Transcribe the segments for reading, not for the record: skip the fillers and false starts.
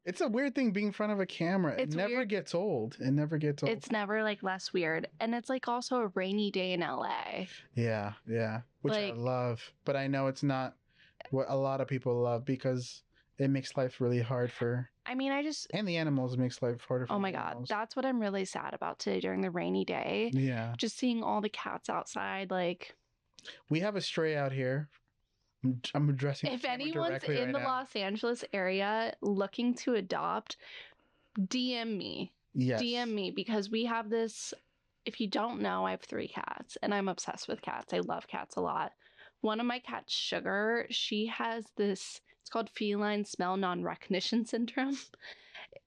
It's a weird thing being in front of a camera. It never gets old. It never gets old. It's never like less weird. And it's like also a rainy day in LA. Yeah. Which I love. But I know it's not what a lot of people love because it makes life really hard for... and the animals makes life harder for my God. That's what I'm really sad about today during the rainy day. Yeah. Just seeing all the cats outside, like... We have a stray out here. I'm addressing... If anyone's in the Los Angeles area looking to adopt, DM me. Yes. DM me, because we have this... If you don't know, I have 3 cats, and I'm obsessed with cats. I love cats a lot. One of my cats, Sugar, she has this... It's called feline smell non-recognition syndrome.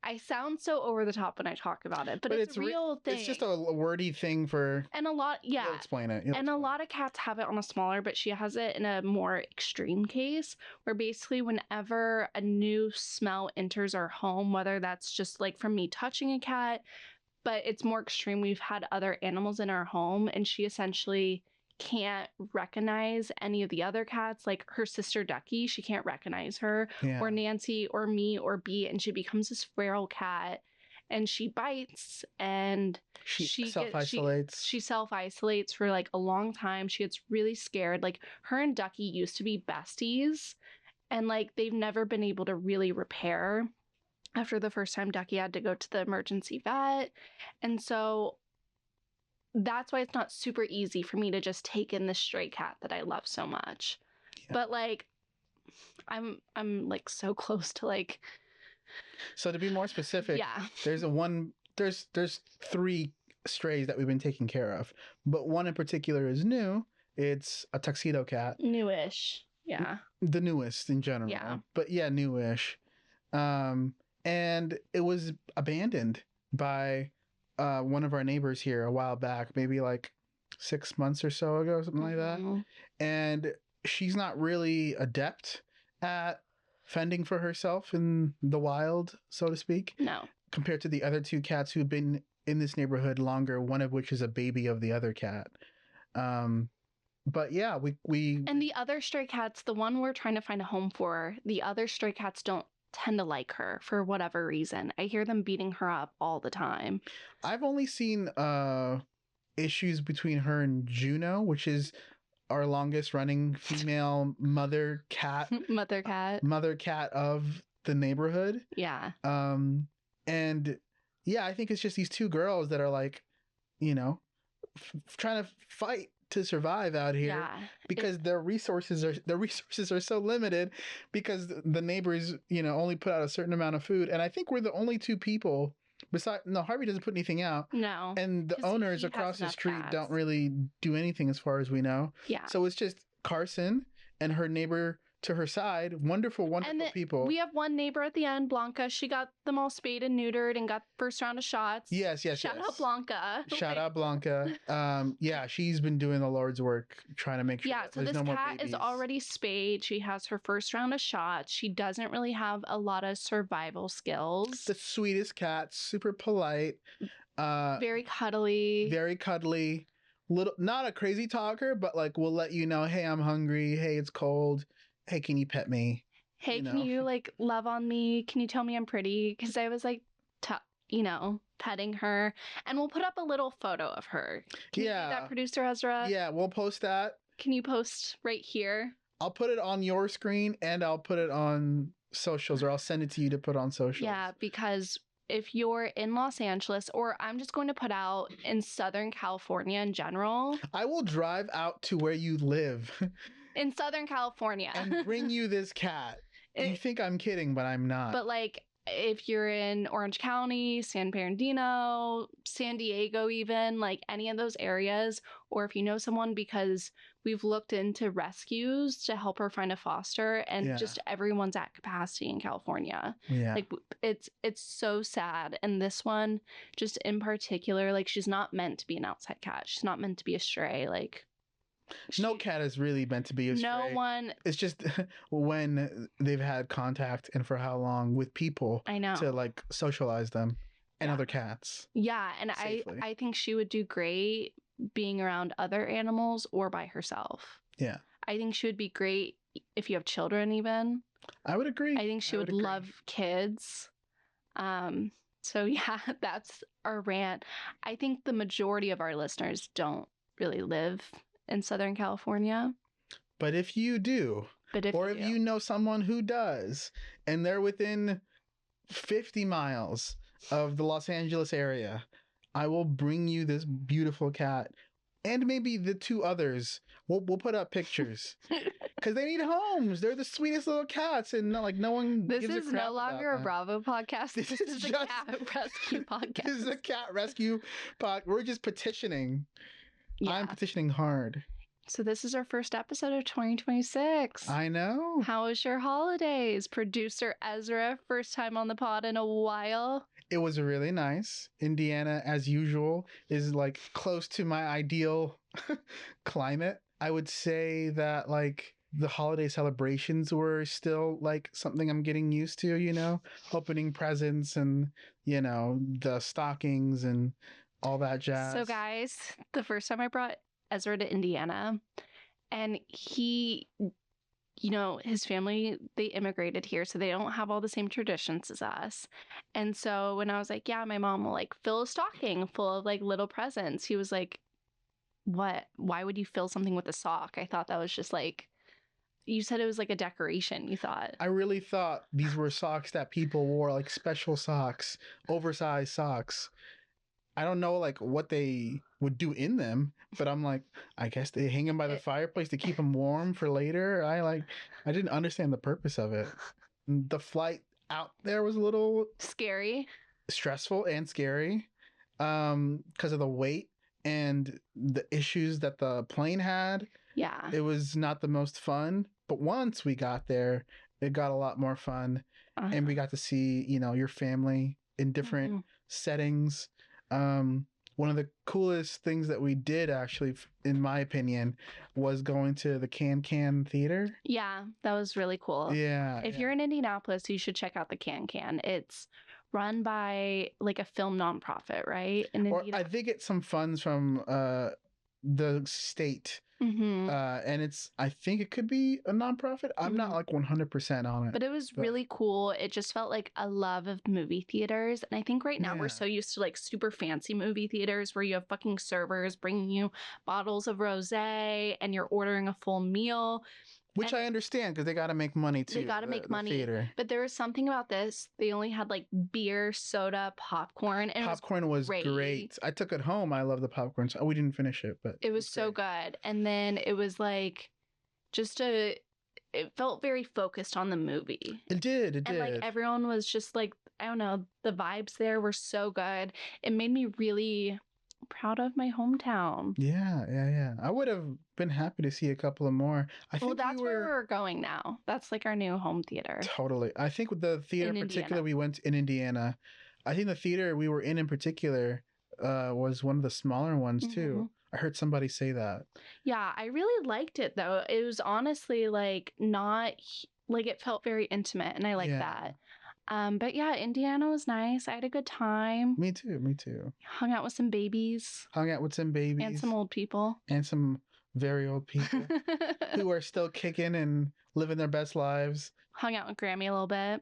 I sound so over the top when I talk about it, but it's a real thing. It's just a wordy thing for... And a lot, yeah. You'll explain it. A lot of cats have it on a smaller, but she has it in a more extreme case, where basically whenever a new smell enters our home, whether that's just like from me touching a cat, but it's more extreme. We've had other animals in our home, and she essentially can't recognize any of the other cats, like her sister Ducky. She can't recognize her, or Nancy, or me, or Bee, and she becomes this feral cat, and she bites, and she self-isolates. She self-isolates for like a long time. She gets really scared. Like, her and Ducky used to be besties, and like they've never been able to really repair after the first time Ducky had to go to the emergency vet. And so that's why it's not super easy for me to just take in this stray cat that I love so much. Yeah. But like, I'm like so close to like... So to be more specific, there's 3 strays that we've been taking care of, but one in particular is new. It's a tuxedo cat. Newish. Yeah. The newest in general. Yeah. But yeah, newish. And it was abandoned by one of our neighbors here a while back, maybe like 6 months or so ago, something like that. And she's not really adept at fending for herself in the wild, so to speak. No. Compared to the other 2 cats who've been in this neighborhood longer, one of which is a baby of the other cat. But yeah, we... And the other stray cats, the one we're trying to find a home for, the other stray cats don't tend to like her for whatever reason. I hear them beating her up all the time. I've only seen issues between her and Juno, which is our longest running female mother cat of the neighborhood. Yeah. And yeah, I think it's just these 2 girls that are like, you know, trying to fight to survive out here, because their resources are so limited, because the neighbors, you know, only put out a certain amount of food, and I think we're the only 2 people besides... No, Harvey doesn't put anything out. No, and the owners across the street don't really do anything as far as we know. Yeah, so it's just Carson and her neighbor to her side. Wonderful people. We have one neighbor at the end, Blanca. She got them all spayed and neutered and got first round of shots. Yes. Shout out Blanca. Shout out Blanca. Yeah, she's been doing the Lord's work trying to make sure. Yeah, so this cat is already spayed. She has her first round of shots. She doesn't really have a lot of survival skills. The sweetest cat, super polite. Very cuddly. Little, not a crazy talker, but like will let you know, hey, I'm hungry. Hey, it's cold. Hey, can you pet me? Hey, can you like love on me? Can you tell me I'm pretty? Because I was like, petting her. And we'll put up a little photo of her. Can you do that, producer Ezra? Yeah, we'll post that. Can you post right here? I'll put it on your screen, and I'll put it on socials, or I'll send it to you to put on socials. Yeah, because if you're in Los Angeles, or I'm just going to put out in Southern California in general. I will drive out to where you live. In Southern California. And bring you this cat. You think I'm kidding, but I'm not. But like, if you're in Orange County, San Bernardino, San Diego even, like any of those areas, or if you know someone, because we've looked into rescues to help her find a foster, and just everyone's at capacity in California. Yeah. Like, it's so sad. And this one, just in particular, like, she's not meant to be an outside cat. She's not meant to be a stray. Like, no cat is really meant to be a stray. No one. It's just when they've had contact, and for how long, with people. I know. To like socialize them and other cats. Yeah, and safely. I think she would do great being around other animals or by herself. Yeah. I think she would be great if you have children even. I would agree. I think she would love kids. So yeah, that's our rant. I think the majority of our listeners don't really live in Southern California. But if you do, if you know someone who does, and they're within 50 miles of the Los Angeles area, I will bring you this beautiful cat and maybe the two others. We'll put up pictures because they need homes. They're the sweetest little cats, and no one. This is no longer a Bravo podcast. This is a cat rescue podcast. This is a cat rescue pod. We're just petitioning. Yeah. I'm petitioning hard. So this is our first episode of 2026. I know. How was your holidays? Producer Ezra, first time on the pod in a while. It was really nice. Indiana, as usual, is like close to my ideal climate. I would say that like the holiday celebrations were still like something I'm getting used to, you know, opening presents and, you know, the stockings and all that jazz. So guys, the first time I brought Ezra to Indiana, and he, you know, his family, they immigrated here, so they don't have all the same traditions as us. And so when I was like, yeah, my mom will like fill a stocking full of like little presents, he was like, what? Why would you fill something with a sock? I thought that was just like, you said it was like a decoration, you thought. I really thought these were socks that people wore, like special socks, oversized socks. I don't know like what they would do in them, but I'm like, I guess they hang them by the fireplace to keep them warm for later. I didn't understand the purpose of it. The flight out there was a little scary, stressful and scary because of the weight and the issues that the plane had. Yeah. It was not the most fun, but once we got there, it got a lot more fun. And we got to see, you know, your family in different settings. One of the coolest things that we did, actually, in my opinion, was going to the Can Theater. Yeah, that was really cool. Yeah. If you're in Indianapolis, you should check out the Can. It's run by like a film nonprofit, right? Or I think it's some funds from the state. Mm-hmm. And I think it could be a nonprofit. I'm not like 100% on it. But it was really cool. It just felt like a love of movie theaters. And I think right now we're so used to like super fancy movie theaters where you have fucking servers bringing you bottles of rosé and you're ordering a full meal. Which I understand because they got to make money too. They got to make money. Theater. But there was something about this. They only had like beer, soda, popcorn. And popcorn was great. I took it home. I love the popcorn. So we didn't finish it, but it was so good. And then it was like it felt very focused on the movie. It did. And like everyone was just like, I don't know, the vibes there were so good. It made me really proud of my hometown. Yeah. I would have been happy to see a couple of more. Well, that's where we're going now. That's like our new home theater. Totally. I think with the theater in particular we went in Indiana, I think the theater we were in particular was one of the smaller ones too. I heard somebody say that. Yeah, I really liked it though. It was honestly like not like it felt very intimate, and I like that. But yeah, Indiana was nice. I had a good time. Me too. Hung out with some babies. And some old people. And some very old people who are still kicking and living their best lives. Hung out with Grammy a little bit.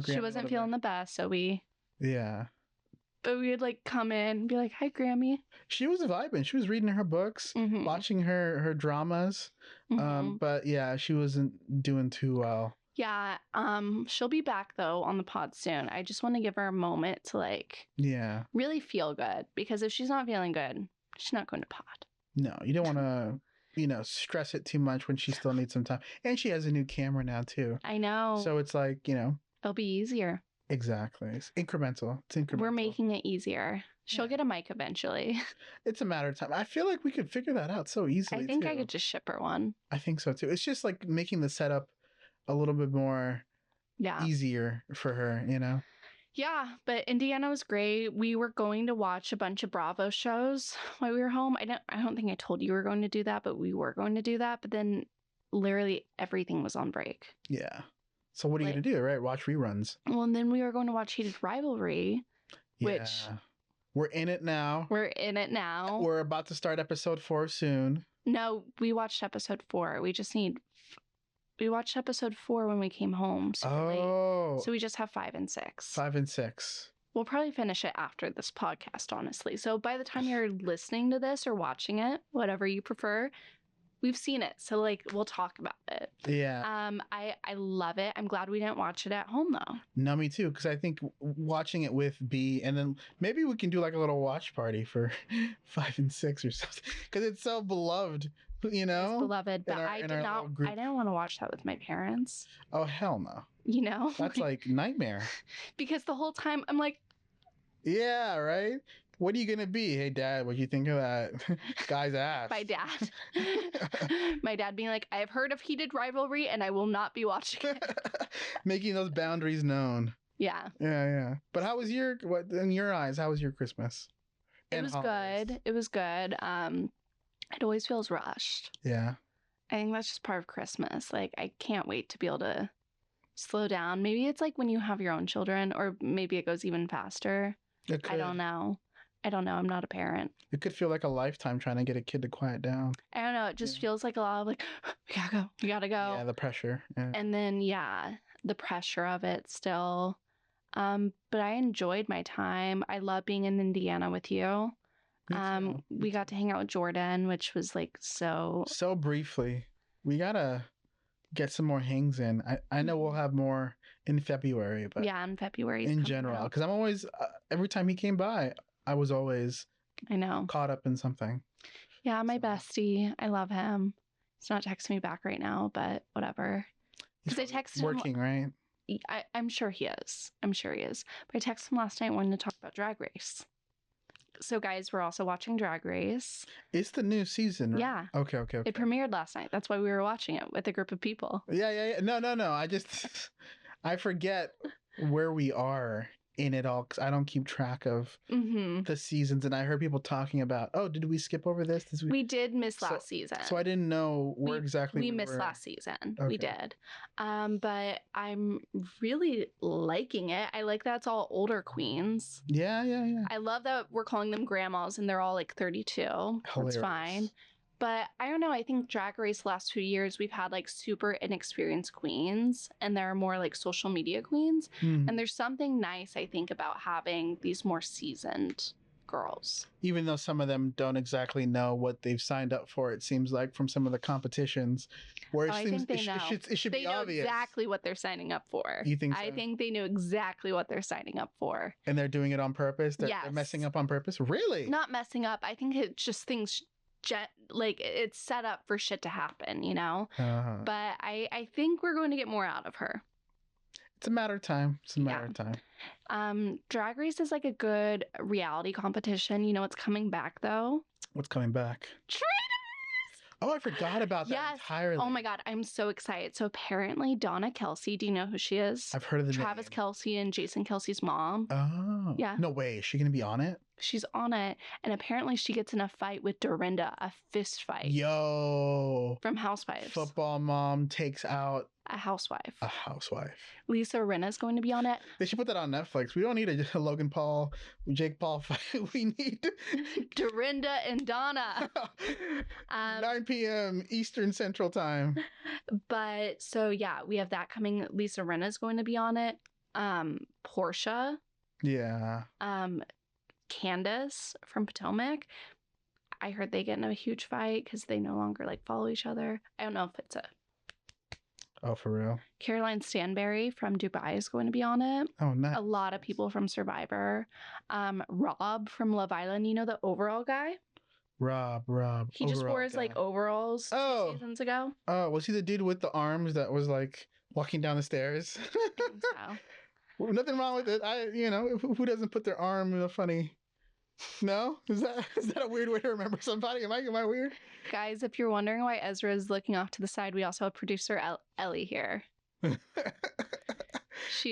She wasn't feeling the best, so we... Yeah. But we would like come in and be like, hi, Grammy. She was vibing. She was reading her books, watching her dramas. But yeah, she wasn't doing too well. Yeah, she'll be back though on the pod soon. I just want to give her a moment to like really feel good, because if she's not feeling good, she's not going to pod. No, you don't want to, you know, stress it too much when she still needs some time. And she has a new camera now too. I know. So it's like, you know, it'll be easier. Exactly. It's incremental. We're making it easier. She'll get a mic eventually. It's a matter of time. I feel like we could figure that out so easily. I think I could just ship her one. I think so too. It's just like making the setup a little bit more easier for her, you know? Yeah, but Indiana was great. We were going to watch a bunch of Bravo shows while we were home. I don't think I told you we were going to do that, but we were going to do that. But then literally everything was on break. Yeah. So what are you going to do, right? Watch reruns. Well, and then we were going to watch Heated Rivalry, which... We're in it now. We're about to start episode 4 soon. No, we watched episode 4. We just need We watched episode 4 when we came home super late. So we just have 5 and 6. 5 and 6. We'll probably finish it after this podcast, honestly. So by the time you're listening to this or watching it, whatever you prefer, we've seen it. So like we'll talk about it. Yeah. I love it. I'm glad we didn't watch it at home though. No, me too. Because I think watching it with B, and then maybe we can do like a little watch party for 5 and 6 or something. Because it's so beloved, you know. It's beloved, but I didn't want to watch that with my parents. Oh hell no. You know. That's like nightmare. Because the whole time I'm like. Yeah. Right. What are you going to be? Hey, Dad, what do you think of that guy's ass? My dad. My dad being like, I have heard of heated rivalry and I will not be watching it. Making those boundaries known. Yeah. Yeah. But how was in your eyes, how was your Christmas? It was good. It was good. It always feels rushed. Yeah. I think that's just part of Christmas. Like, I can't wait to be able to slow down. Maybe it's like when you have your own children, or maybe it goes even faster. I don't know. I'm not a parent. It could feel like a lifetime trying to get a kid to quiet down. I don't know. It just feels like a lot of like, we gotta go. Yeah, the pressure. Yeah. And then, the pressure of it still. But I enjoyed my time. I love being in Indiana with you. We got to hang out with Jordan, which was like so briefly. We gotta get some more hangs in. I know we'll have more in February, but in February in general, because I'm always every time he came by, I was always caught up in something. Yeah, my bestie, I love him. He's not texting me back right now, but whatever. Because I texted working, him, right? I'm sure he is. But I texted him last night wanting to talk about Drag Race. So, guys, we're also watching Drag Race. It's the new season, right? Yeah. Okay. It premiered last night. That's why we were watching it with a group of people. Yeah. No. I forget where we are in it all because I don't keep track of the seasons. And I heard people talking about, did we skip over this? We did miss last season. So I didn't know where exactly we missed last season. Okay. We did. But I'm really liking it. I like that it's all older queens. Yeah. I love that we're calling them grandmas and they're all like 32. Hilarious. That's fine. But I don't know. I think Drag Race the last 2 years, we've had like super inexperienced queens and there are more like social media queens. And there's something nice, I think, about having these more seasoned girls. Even though some of them don't exactly know what they've signed up for, it seems like from some of the competitions where it should be obvious. They know exactly what they're signing up for. You think so? I think they know exactly what they're signing up for. And they're doing it on purpose? They're messing up on purpose? Really? Not messing up. I think it's just things... like it's set up for shit to happen, you know. But I think we're going to get more out of her. It's a matter of time. Drag Race is like a good reality competition. You know what's coming back though? What's coming back? Traitors! Oh, I forgot about that entirely. Oh my god, I'm so excited. So apparently Donna Kelsey, do you know who she is? I've heard of the Travis name. Kelsey and Jason Kelsey's mom. Oh. Yeah. No way. Is she going to be on it? She's on it. And apparently she gets in a fight with Dorinda, a fist fight. Yo. From Housewives. Football mom takes out a housewife. Lisa Rinna's going to be on it. They should put that on Netflix. We don't need a Logan Paul, Jake Paul fight. We need Dorinda and Donna. 9 p.m. Eastern Central Time. But so yeah, we have that coming. Lisa Rinna's going to be on it. Portia. Yeah. Candace from Potomac. I heard they get in a huge fight because they no longer like follow each other. I don't know if it's a... Oh, for real? Caroline Stanberry from Dubai is going to be on it. Oh, nice. A lot of people from Survivor. Rob from Love Island, you know, the overall guy? Rob. He just wore his like overalls 2 seasons ago. Oh, was he the dude with the arms that was like walking down the stairs? I think so. Well, nothing wrong with it. Who doesn't put their arm in a funny... No? Is that a weird way to remember somebody? Am I weird? Guys, if you're wondering why Ezra is looking off to the side, we also have producer Ellie here. You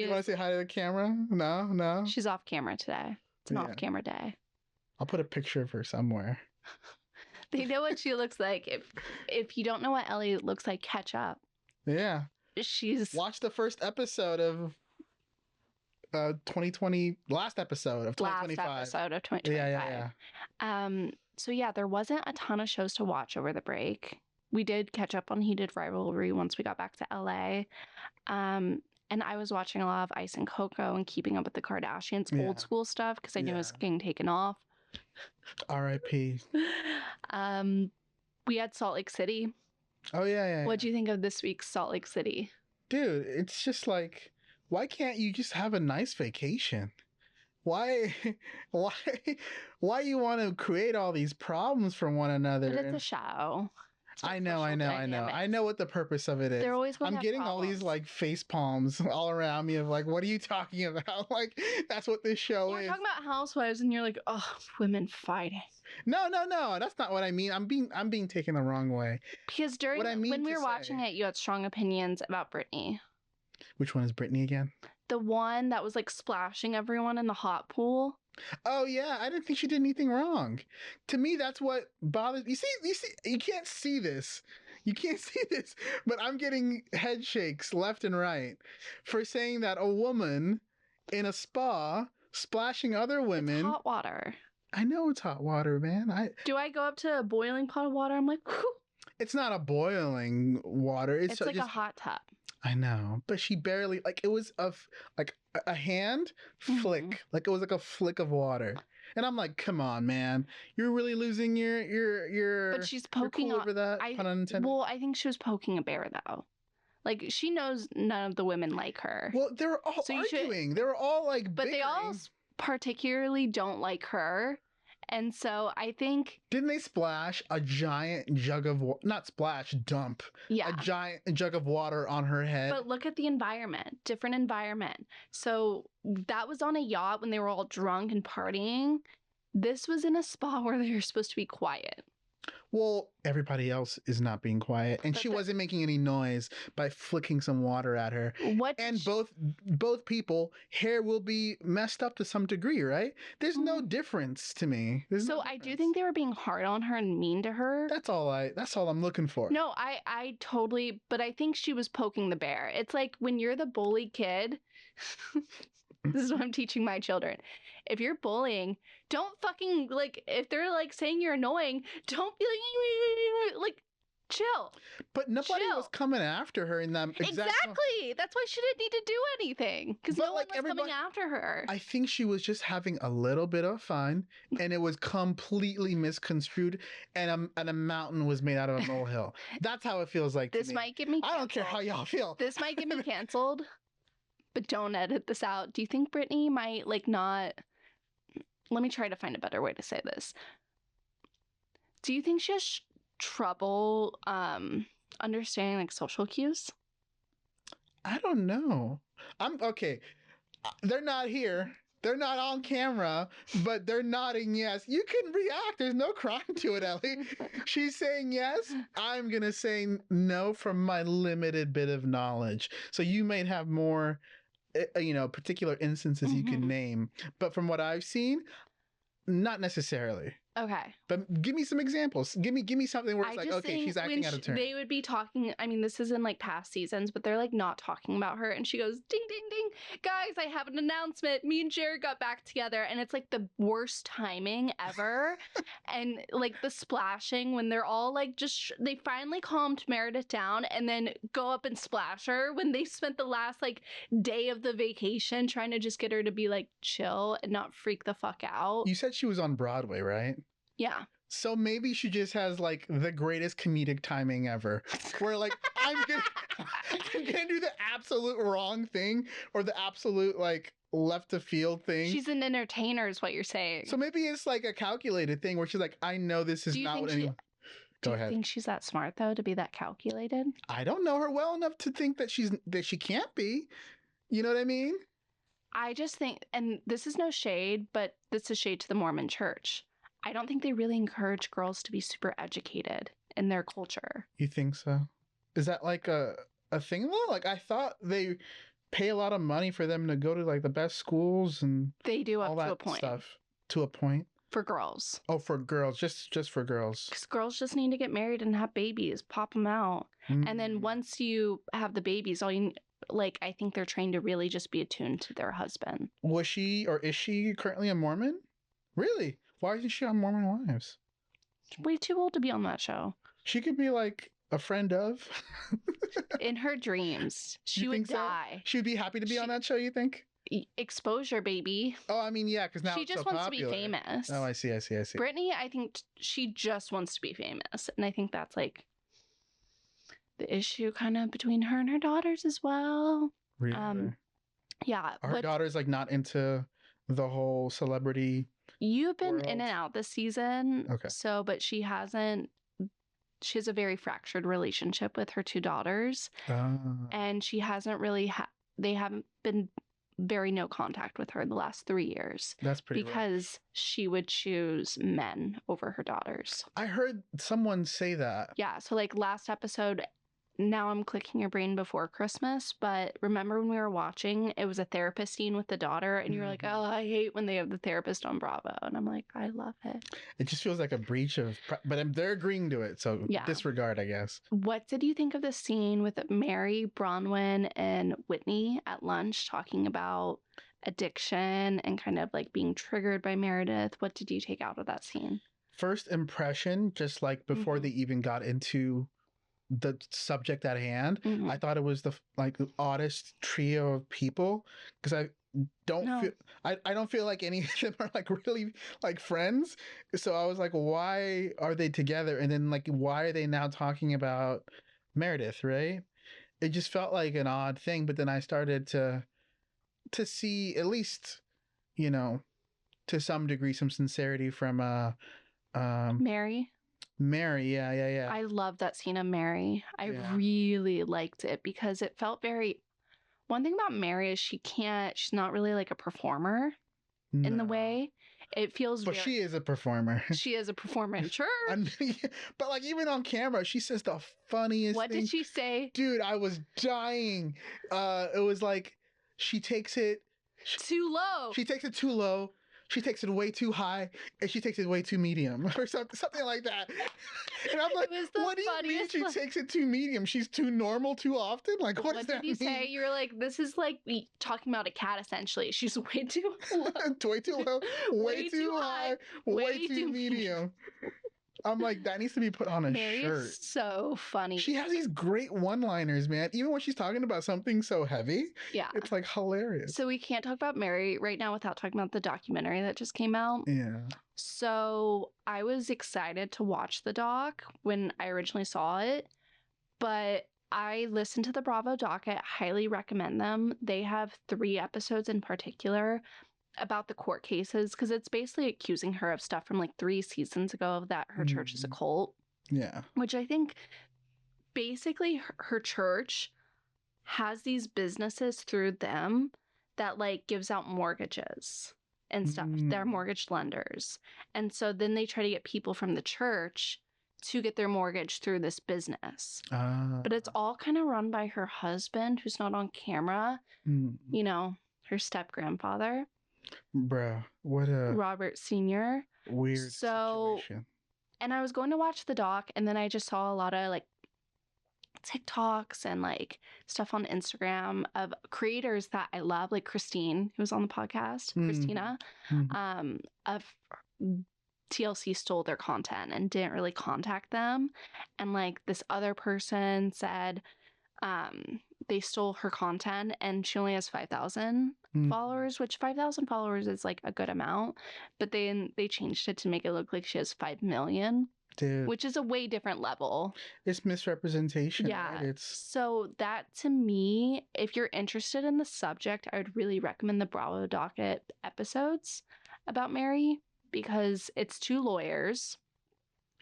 want to say hi to the camera? No? She's off camera today. It's an off-camera day. I'll put a picture of her somewhere. They know what she looks like. If you don't know what Ellie looks like, catch up. Yeah. Watch the first episode of 2020, last episode of 2025. Last episode of 2025. Yeah. So yeah, there wasn't a ton of shows to watch over the break. we did catch up on Heated Rivalry once we got back to LA. And I was watching a lot of Ice and Coco and Keeping Up with the Kardashians, old school stuff, because I knew it was getting taken off. R.I.P. We had Salt Lake City. Oh, yeah. What'd you think of this week's Salt Lake City? Dude, it's just like, why can't you just have a nice vacation? Why you want to create all these problems for one another? But it's a show. I know. I know what the purpose of it is. They're always going to I'm getting problems. All these like face palms all around me of like, what are you talking about? Like, that's what this show is. We're talking about housewives, and you're like, oh, women fighting. No, that's not what I mean. I'm being taken the wrong way. Because when we were watching it, you had strong opinions about Brittany. Which one is Brittany again? The one that was like splashing everyone in the hot pool. Oh yeah, I didn't think she did anything wrong. To me, that's what bothers. You see, you can't see this. You can't see this, but I'm getting head shakes left and right for saying that a woman in a spa splashing other women. It's hot water. I know it's hot water, man. Do I go up to a boiling pot of water? I'm like, whew. It's not a boiling water. It's like just a hot tub. I know, but she barely, like, it was a hand flick, like it was like a flick of water, and I'm like, come on, man, you're really losing your. But she's poking over that. Pun unintended. Well, I think she was poking a bear though. Like, she knows none of the women like her. Well, they were all arguing. They were all like, but bickering. They all particularly don't like her. And so I think... Didn't they splash a giant jug of... Not splash, dump. Yeah. A giant jug of water on her head. But look at the environment. Different environment. So that was on a yacht when they were all drunk and partying. This was in a spa where they were supposed to be quiet. Well, everybody else is not being quiet, and she wasn't making any noise by flicking some water at her. And both people, hair will be messed up to some degree, right? There's no difference to me. So I do think they were being hard on her and mean to her. That's all I'm looking for. No, I totally, but I think she was poking the bear. It's like when you're the bully kid. This is what I'm teaching my children. If you're bullying, don't fucking, like, if they're, like, saying you're annoying, don't be like, chill. But nobody was coming after her in that Exactly. That's why she didn't need to do anything. Because no one was coming after her. I think she was just having a little bit of fun, and it was completely misconstrued, and a mountain was made out of a molehill. That's how it feels like to me. This might get me canceled. I don't care how y'all feel. This might get me canceled. But don't edit this out. Do you think Brittany might, like, not... Let me try to find a better way to say this. Do you think she has trouble understanding, like, social cues? I don't know. Okay. They're not here. They're not on camera, but they're nodding yes. You can react. There's no crime to it, Ellie. She's saying yes. I'm going to say no from my limited bit of knowledge. So you might have more... particular instances you can name, but from what I've seen, not necessarily. Okay. But give me some examples. Give me something where it's like, okay, she's acting out of turn. They would be talking, I mean, this is in like past seasons, but they're like not talking about her. And she goes, ding, ding, ding. Guys, I have an announcement. Me and Jared got back together. And it's like the worst timing ever. And like the splashing when they're all like they finally calmed Meredith down and then go up and splash her when they spent the last like day of the vacation trying to just get her to be like chill and not freak the fuck out. You said she was on Broadway, right? Yeah. So maybe she just has like the greatest comedic timing ever. Where like I'm gonna do the absolute wrong thing or the absolute like left of field thing. She's an entertainer is what you're saying. So maybe it's like a calculated thing where she's like, I know this is not what anyone. Go ahead. Do you think she's that smart though to be that calculated? I don't know her well enough to think that she can't be. You know what I mean? I just think, and this is no shade, but this is shade to the Mormon church. I don't think they really encourage girls to be super educated in their culture. You think so? Is that like a thing though? Like I thought they pay a lot of money for them to go to like the best schools and they do up to a point. Stuff. To a point. For girls. Oh, for girls. Just for girls. Because girls just need to get married and have babies. Pop them out. And then once you have the babies, I think they're trained to really just be attuned to their husband. Was she or is she currently a Mormon? Really? Why isn't she on Mormon Wives? She's way too old to be on that show. She could be like A friend of? In her dreams, she would die. She would be happy to be on that show, you think? Exposure, baby. Oh, I mean, yeah, because now she it's just so wants popular. to be famous. Oh, I see. Brittany, I think she just wants to be famous. And I think that's like the issue kind of between her and her daughters as well. Really? Yeah. Her daughter's like not into the whole celebrity You've been in and out this season. Okay. So, but she has a very fractured relationship with her two daughters. And she hasn't really, they haven't been very no contact with her in the last 3 years. That's pretty because she would choose men over her daughters. I heard someone say that. Yeah. So like last episode, now I'm clicking your brain before Christmas, but remember when we were watching, it was a therapist scene with the daughter and you were like, oh, I hate when they have the therapist on Bravo. And I'm like, I love it. It just feels like a breach of, but they're agreeing to it. So disregard, I guess. What did you think of the scene with Mary, Bronwyn, and Whitney at lunch talking about addiction and kind of like being triggered by Meredith? What did you take out of that scene? First impression, just like before they even got into the subject at hand, I thought it was the oddest trio of people because I don't feel like any of them are like really like friends. So I was like, why are they together? And then like, why are they now talking about Meredith? Right? It just felt like an odd thing. But then I started to see at least, you know, to some degree, some sincerity from Mary, yeah. I love that scene of Mary. I really liked it because it felt very... One thing about Mary is she's not really like a performer in the way. It feels But she is a performer. She is a performer in church. But like even on camera, she says the funniest What did she say? Dude, I was dying. It was like she takes it... too low. She takes it too low. She takes it way too high, and she takes it way too medium, or something like that. And I'm like, what do you mean she takes it too medium? She's too normal too often? Like, what does that mean? What did you say? You're like, this is like talking about a cat, essentially. She's way too low. Way too low, way too high, way too medium. I'm like, that needs to be put on a Mary shirt. Is so funny. She has these great one-liners, man. Even when she's talking about something so heavy, it's like hilarious. So we can't talk about Mary right now without talking about the documentary that just came out. Yeah. So I was excited to watch the doc when I originally saw it, but I listened to the Bravo docket. Highly recommend them. They have 3 episodes in particular about the court cases because it's basically accusing her of stuff from like 3 seasons ago that her church is a cult. Yeah. Which I think basically her church has these businesses through them that like gives out mortgages and stuff. They're mortgage lenders. And so then they try to get people from the church to get their mortgage through this business. But it's all kind of run by her husband who's not on camera. You know, her step-grandfather. Bruh, what a... Robert Sr. Weird situation. And I was going to watch the doc, and then I just saw a lot of, like, TikToks and, like, stuff on Instagram of creators that I love, like Christine, who was on the podcast, Christina, of TLC stole their content and didn't really contact them. And, like, this other person said they stole her content, and she only has 5,000 followers, which 5,000 followers is like a good amount, but then they changed it to make it look like she has 5 million. Dude, which is a way different level. It's misrepresentation. Yeah. Right? So that, to me, if you're interested in the subject, I would really recommend the Bravo docket episodes about Mary because it's 2 lawyers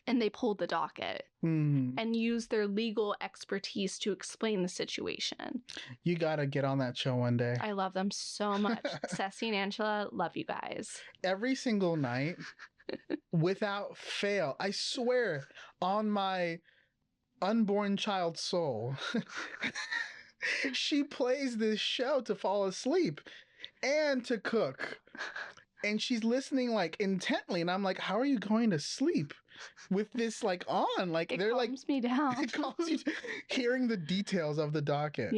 and they pulled the docket and used their legal expertise to explain the situation. You gotta get on that show one day. I love them so much. Sassy and Angela, love you guys. Every single night, without fail, I swear on my unborn child's soul, she plays this show to fall asleep and to cook. And she's listening like intently, and I'm like, how are you going to sleep with this like on? Like they're like, me down. It calms you. Hearing the details of the docket,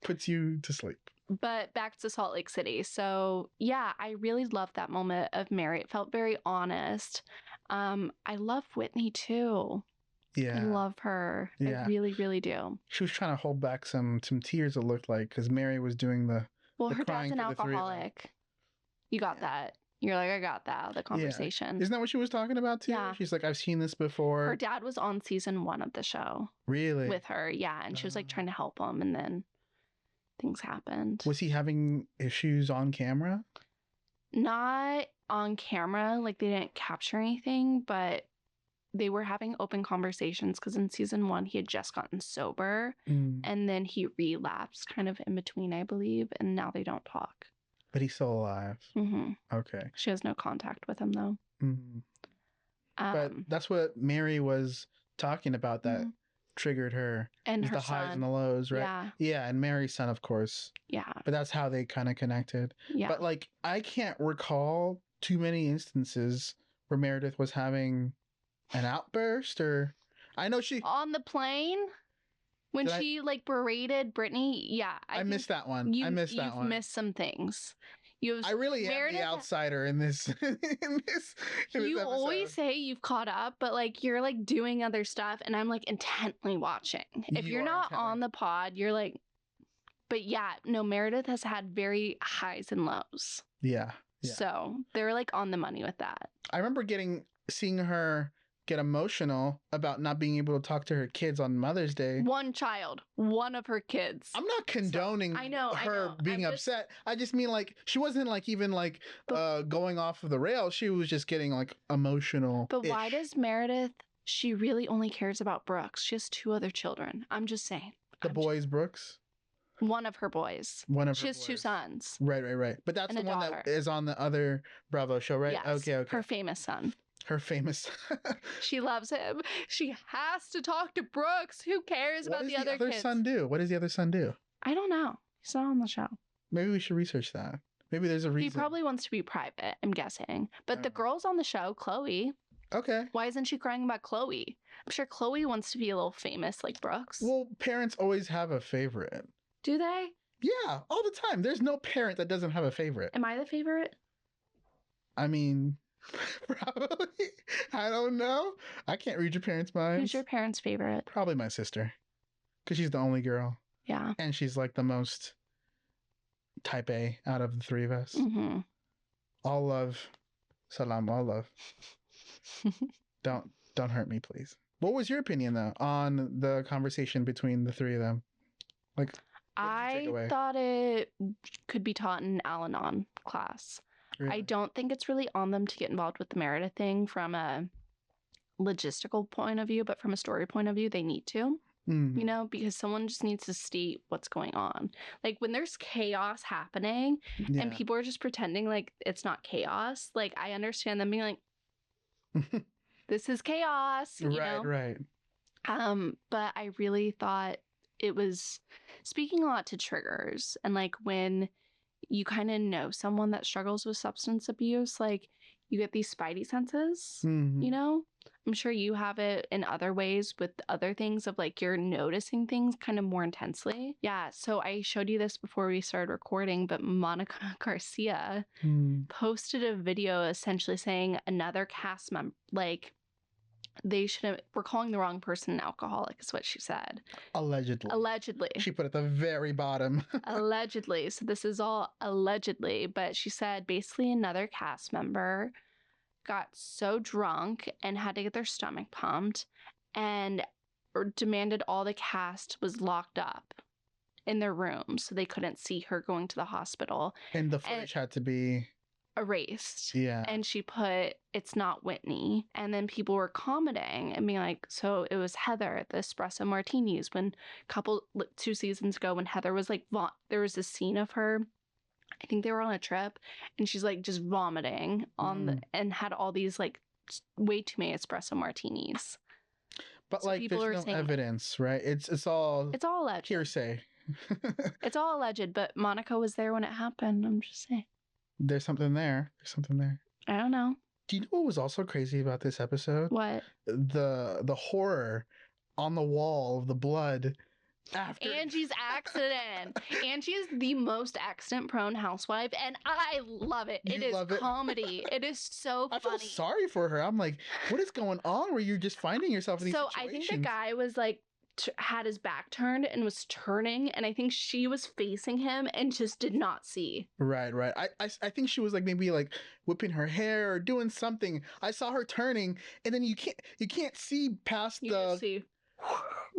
puts you to sleep. But back to Salt Lake City. So yeah, I really loved that moment of Mary. It felt very honest. I love Whitney too. Yeah. I love her. Yeah. I really, really do. She was trying to hold back some tears, it looked like, because Mary was doing the Her dad's crying an for the three of them. alcoholic. You got that. You're like, I got that out of the conversation. Isn't that what she was talking about too? Yeah. She's like, I've seen this before. Her dad was on season 1 of the show. Really? With her, yeah. And she was like trying to help him, and then things happened. Was he having issues on camera? Not on camera, like they didn't capture anything, but they were having open conversations because in season 1 he had just gotten sober, and then he relapsed kind of in between, I believe, and now they don't talk. But he's still alive. Mm-hmm. Okay. She has no contact with him though. Mm-hmm. But that's what Mary was talking about that triggered her. And her the son. highs and the lows, right? Yeah. Yeah, and Mary's son, of course. Yeah. But that's how they kind of connected. Yeah. But like, I can't recall too many instances where Meredith was having an outburst, or I know she on the plane when she like berated Brittany. Yeah, I missed that one. I missed that one. You've missed some things. I really am the outsider in this. You always say you've caught up, but like you're like doing other stuff, and I'm like intently watching. If you're not on the pod, you're like. But yeah, no, Meredith has had very highs and lows. Yeah. So they're like on the money with that. I remember seeing her get emotional about not being able to talk to her kids on Mother's Day. One of her kids. I'm not condoning her being upset. I just mean like she wasn't like even like going off of the rails. She was just getting like emotional. But why does Meredith? She really only cares about Brooks. She has 2 other children. I'm just saying. Brooks. One of her boys. She has 2 sons. Right. But that's the one that is on the other Bravo show, right? Yes, okay. Her famous son. She loves him. She has to talk to Brooks. Who cares about the other kids? What does the other son do? What does the other son do? I don't know. He's not on the show. Maybe we should research that. Maybe there's a reason. He probably wants to be private, I'm guessing. But the girl's on the show, Chloe. Okay. Why isn't she crying about Chloe? I'm sure Chloe wants to be a little famous like Brooks. Well, parents always have a favorite. Do they? Yeah, all the time. There's no parent that doesn't have a favorite. Am I the favorite? I mean, probably. I don't know. I can't read your parents' minds. Who's your parents' favorite? Probably my sister. Because she's the only girl. Yeah. And she's like the most type A out of the 3 of us. Mm-hmm. All love. Salam, all love. Don't hurt me, please. What was your opinion, though, on the conversation between the 3 of them? Like, I thought it could be taught in Al-Anon class. Really? I don't think it's really on them to get involved with the Meredith thing from a logistical point of view, but from a story point of view, they need to. Mm-hmm. You know, because someone just needs to state what's going on. Like when there's chaos happening and people are just pretending like it's not chaos, like I understand them being like, this is chaos. You know? Right. But I really thought it was speaking a lot to triggers, and like when you kind of know someone that struggles with substance abuse, like you get these spidey senses, you know? I'm sure you have it in other ways with other things of like you're noticing things kind of more intensely. Yeah, so I showed you this before we started recording, but Monica Garcia posted a video essentially saying another cast member, like, we're calling the wrong person an alcoholic is what she said. Allegedly. She put at the very bottom. Allegedly. So this is all allegedly, but she said basically another cast member got so drunk and had to get their stomach pumped and demanded all the cast was locked up in their room so they couldn't see her going to the hospital. And the footage had to be erased. Yeah. And she put, it's not Whitney. And then people were commenting and being like, so it was Heather at the espresso martinis when 2 seasons ago when Heather was like, there was a scene of her, I think they were on a trip, and she's like just vomiting on and had all these like way too many espresso martinis. But so like there's no evidence, right? It's all alleged. Hearsay. It's all alleged, but Monica was there when it happened. I'm just saying. There's something there. I don't know. Do you know what was also crazy about this episode? What? The horror on the wall of the blood After Angie's accident. Angie is the most accident-prone housewife, and I love it. It is comedy. It is so funny. I feel sorry for her. I'm like, what is going on where you're just finding yourself in these situations? So I think the guy was like, had his back turned and was turning, and I think she was facing him and just did not see. Right. I think she was like maybe like whipping her hair or doing something. I saw her turning, and then you can't see past the.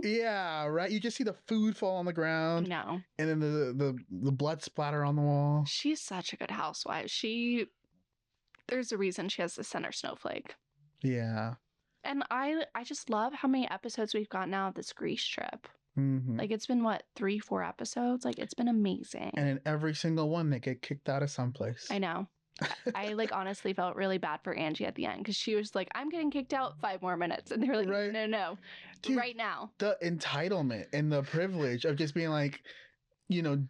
Yeah, right. You just see the food fall on the ground. No. And then the blood splatter on the wall. She's such a good housewife. There's a reason she has the center snowflake. Yeah. And I just love how many episodes we've got now of this Greece trip. Mm-hmm. Like, it's been, what, 3-4 episodes? Like, it's been amazing. And in every single one, they get kicked out of someplace. I know. I like, honestly felt really bad for Angie at the end because she was like, I'm getting kicked out 5 more minutes. And they were like, right. No. Dude, right now. The entitlement and the privilege of just being like,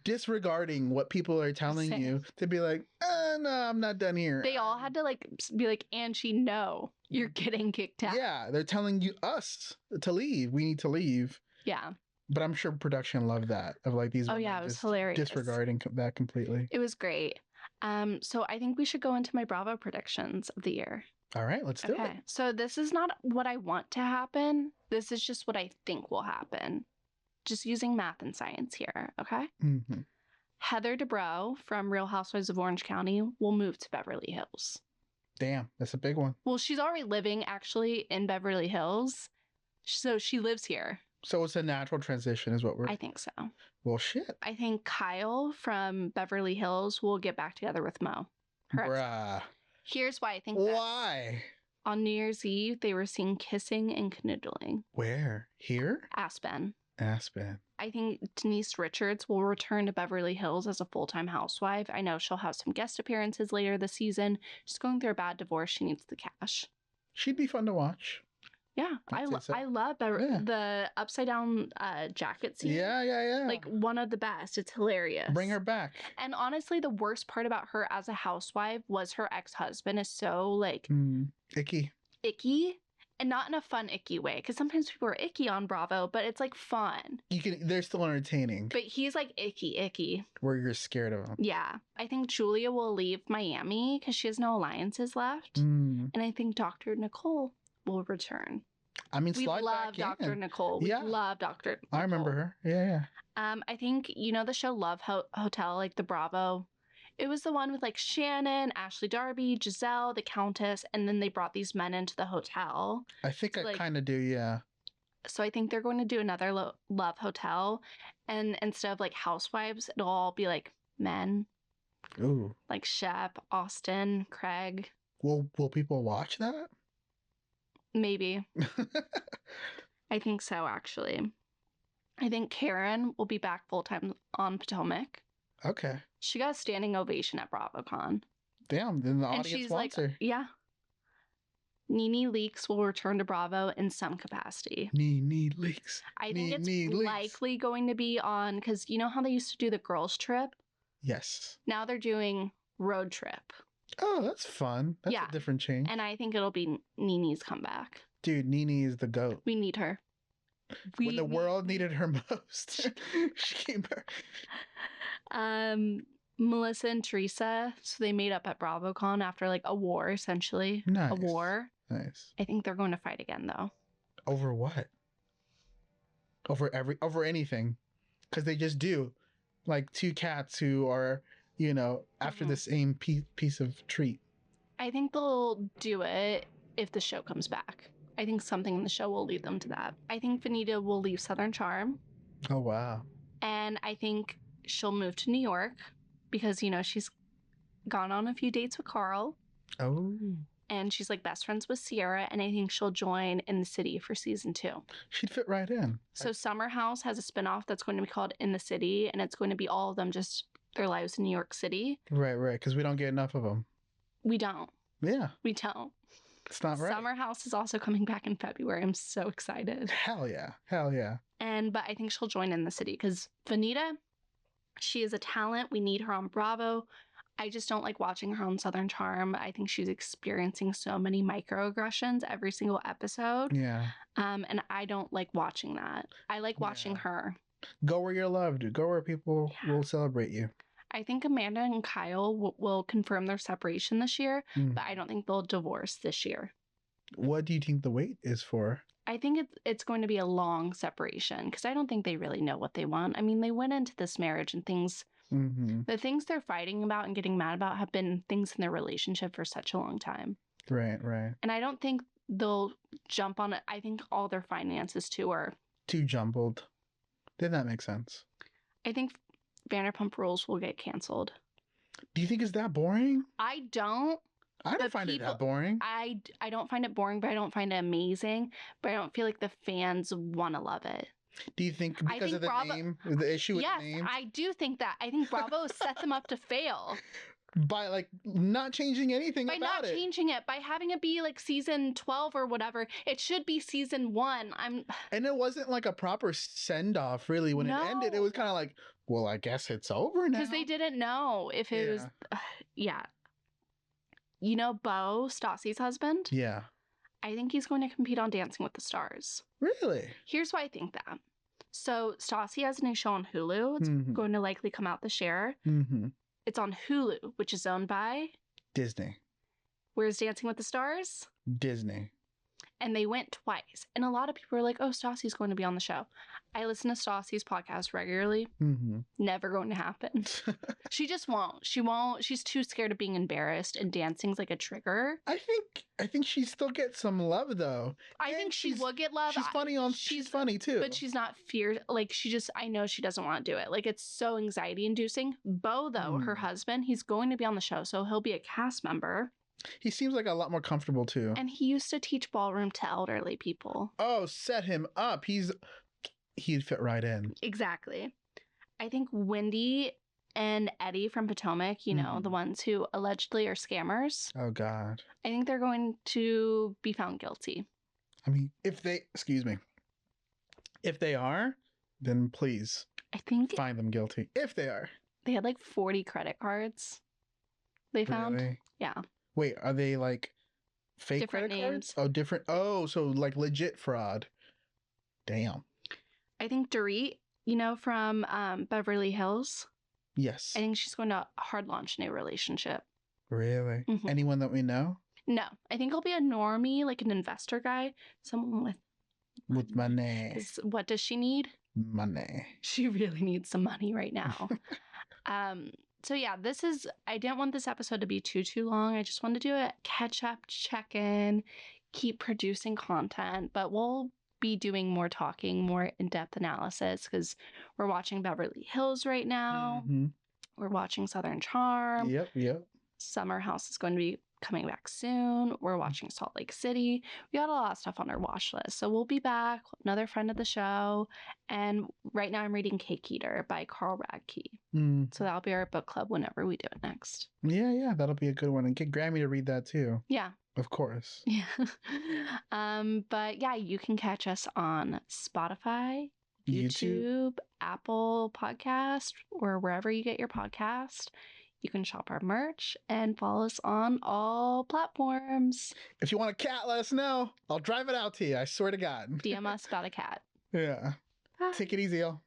disregarding what people are telling you to be like, no, I'm not done here. They all had to like be like, Angie, no, you're getting kicked out. Yeah, they're telling us to leave. We need to leave. Yeah. But I'm sure production loved that of like these. Oh yeah, it was hilarious. Disregarding that completely. It was great. So I think we should go into my Bravo predictions of the year. All right, let's do it. So this is not what I want to happen. This is just what I think will happen. Just using math and science here, okay? Mm-hmm. Heather Dubrow from Real Housewives of Orange County will move to Beverly Hills. Damn, that's a big one. Well, she's already living actually in Beverly Hills, so she lives here. So it's a natural transition is what I think so. Well, shit. I think Kyle from Beverly Hills will get back together with Mo. Bruh. Here's why I think Why? On New Year's Eve, they were seen kissing and canoodling. Where? Here? Aspen. I think Denise Richards will return to Beverly Hills as a full-time housewife. I know she'll have some guest appearances later this season. She's going through a bad divorce. She needs the cash. She'd be fun to watch. Yeah, I love the upside down jacket scene. Yeah. Like one of the best. It's hilarious. Bring her back. And honestly, the worst part about her as a housewife was her ex-husband is so like icky. And not in a fun, icky way. Because sometimes people are icky on Bravo, but it's like fun. They're still entertaining. But he's like icky. Where you're scared of him. Yeah. I think Julia will leave Miami because she has no alliances left. And I think Dr. Nicole will return. I mean, we love Dr. Nicole. We love Dr. Nicole. I remember her. Yeah. I think, the show Love Hotel, like the Bravo. It was the one with like Shannon, Ashley Darby, Giselle, the Countess, and then they brought these men into the hotel. I think I kind of do, yeah. So I think they're going to do another Love Hotel, and instead of like housewives, it'll all be like men. Ooh. Like Shep, Austin, Craig. Will people watch that? Maybe. I think so, actually. I think Karen will be back full-time on Potomac. Okay. She got a standing ovation at BravoCon. Damn, then the audience wants her. Yeah. Nene Leakes will return to Bravo in some capacity. Nene Leakes. I think it's likely going to be on, because you know how they used to do the girls' trip? Yes. Now they're doing road trip. Oh, that's fun. That's a different change. And I think it'll be Nene's comeback. Dude, Nene is the GOAT. We need her. When the world needed her most, she came back. Melissa and Teresa, so they made up at BravoCon after like a war, essentially. Nice. A war. Nice. I think they're going to fight again, though. Over what? Over anything. Because they just do. Like two cats who are, after the same piece of treat. I think they'll do it if the show comes back. I think something in the show will lead them to that. I think Vanita will leave Southern Charm. Oh, wow. And I think she'll move to New York because, she's gone on a few dates with Carl. Oh. And she's like best friends with Sierra. And I think she'll join In the City for season 2. She'd fit right in. So Summer House has a spinoff that's going to be called In the City. And it's going to be all of them just their lives in New York City. Right. Because we don't get enough of them. We don't. Yeah. We don't. It's not right. Summer House is also coming back in February. I'm so excited. Hell yeah. But I think she'll join In the City because Vanita, she is a talent. We need her on Bravo. I just don't like watching her on Southern Charm. I think she's experiencing so many microaggressions every single episode. Yeah. And I don't like watching that. I like watching her. Go where you're loved. Go where people will celebrate you. I think Amanda and Kyle will confirm their separation this year, but I don't think they'll divorce this year. What do you think the wait is for? I think it's going to be a long separation because I don't think they really know what they want. I mean, they went into this marriage and things, the things they're fighting about and getting mad about have been things in their relationship for such a long time. Right, right. And I don't think they'll jump on it. I think all their finances too are too jumbled. Did that make sense? I think Vanderpump Rules will get canceled. Do you think it's that boring? I don't. I don't find it that boring. I don't find it boring, but I don't find it amazing. But I don't feel like the fans want to love it. Do you think because of the name, the issue with the name? Yes, I do think that. I think Bravo set them up to fail. By like not changing anything about it. By not changing it. By having it be like season 12 or whatever. It should be season 1. And it wasn't like a proper send-off really when it ended. It was kind of like, well, I guess it's over now. Because they didn't know if it was... yeah. You know Beau, Stassi's husband? Yeah. I think he's going to compete on Dancing with the Stars. Really? Here's why I think that. So Stassi has a new show on Hulu. It's going to likely come out this year. It's on Hulu, which is owned by... Disney. Where's Dancing with the Stars? Disney. And they went twice. And a lot of people are like, oh, Stassi's going to be on the show. I listen to Stassi's podcast regularly. Never going to happen. She just won't. She won't. She's too scared of being embarrassed, and dancing's like a trigger. I think she still gets some love, though. I think she will get love. She's funny she's funny, too. But she's not like, I know she doesn't want to do it. Like, it's so anxiety-inducing. Beau, though, her husband, he's going to be on the show, so he'll be a cast member. He seems like a lot more comfortable, too. And he used to teach ballroom to elderly people. Oh, set him up. He'd fit right in. Exactly. I think Wendy and Eddie from Potomac, you know, the ones who allegedly are scammers. Oh, God. I think they're going to be found guilty. I mean, if they are, then please find them guilty. If they are. They had like 40 credit cards they found. Really? Yeah. Wait, are they like fake different credit names. cards? Oh, different. Oh, so like legit fraud. Damn. I think Dorit, you know, from Beverly Hills. Yes. I think she's going to hard launch a new relationship. Really? Anyone that we know? No. I think it'll be a normie, like an investor guy. Someone with money. What does she need? Money. She really needs some money right now. So yeah, I didn't want this episode to be too long. I just wanted to do a catch-up, check-in, keep producing content, but we'll be doing more talking, more in-depth analysis because we're watching Beverly Hills right now. We're watching Southern Charm. Yep. Summer House is going to be coming back soon. We're watching Salt Lake City. We got a lot of stuff on our watch list. So we'll be back, another friend of the show. And right now I'm reading Cake Eater by Carl Radke. So that'll be our book club whenever we do it next. Yeah, that'll be a good one. And get Grammy to read that too. Yeah. Of course. Yeah. But yeah, you can catch us on Spotify, YouTube, Apple Podcast, or wherever you get your podcast. You can shop our merch and follow us on all platforms. If you want a cat, let us know. I'll drive it out to you. I swear to God. DM us about a cat. Yeah. Take it easy, y'all.